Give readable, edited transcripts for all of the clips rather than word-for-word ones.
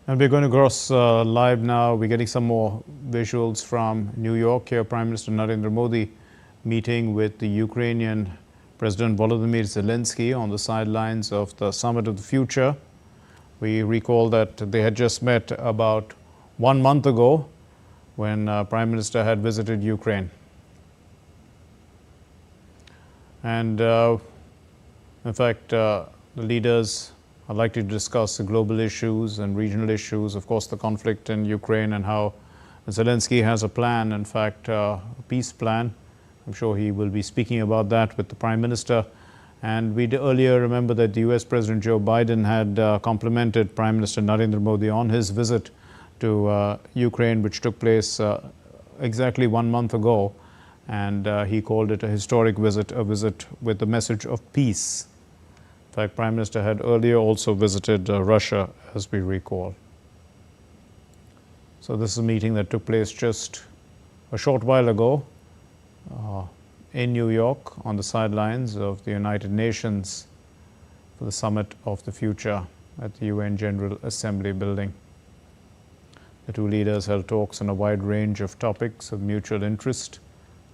And we're going to cross live now. We're getting some more visuals from New York here. Prime Minister Narendra Modi meeting with the Ukrainian President Volodymyr Zelenskyy on the sidelines of the Summit of the Future. We recall that they had just met about 1 month ago when Prime Minister had visited Ukraine. And in fact, the leaders are likely to discuss the global issues and regional issues, of course, the conflict in Ukraine and how Zelenskyy has a plan, in fact, a peace plan. I'm sure he will be speaking about that with the Prime Minister. And we earlier remember that the US President Joe Biden had complimented Prime Minister Narendra Modi on his visit to Ukraine, which took place exactly 1 month ago. And he called it a historic visit, a visit with the message of peace. In fact, Prime Minister had earlier also visited Russia, as we recall. So this is a meeting that took place just a short while ago in New York on the sidelines of the United Nations for the Summit of the Future at the UN General Assembly building. The two leaders held talks on a wide range of topics of mutual interest.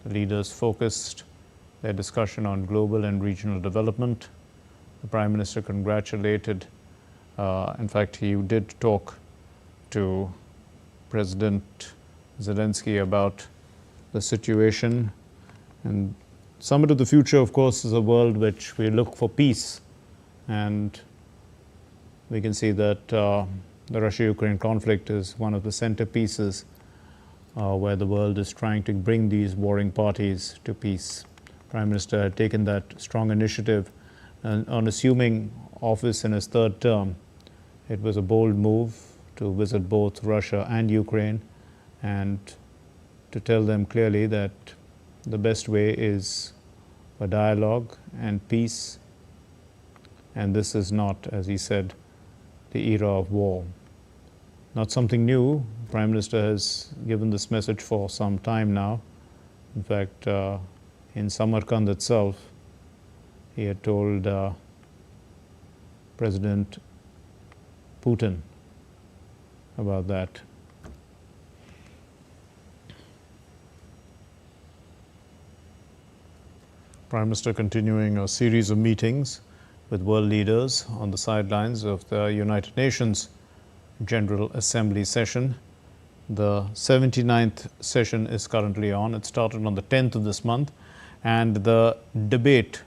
The leaders focused their discussion on global and regional development. The Prime Minister congratulated, in fact, he did talk to President Zelenskyy about the situation. And Summit of the Future, of course, is a world which we look for peace. And we can see that the Russia-Ukraine conflict is one of the centerpieces where the world is trying to bring these warring parties to peace. Prime Minister had taken that strong initiative and on assuming office in his third term. It was a bold move to visit both Russia and Ukraine and to tell them clearly that the best way is for dialogue and peace. And this is not, as he said, the era of war. Not something new. The Prime Minister has given this message for some time now. In fact, in Samarkand itself, he had told President Putin about that. Prime Minister continuing a series of meetings with world leaders on the sidelines of the United Nations General Assembly session. The 79th session is currently on. It started on the 10th of this month, and the debate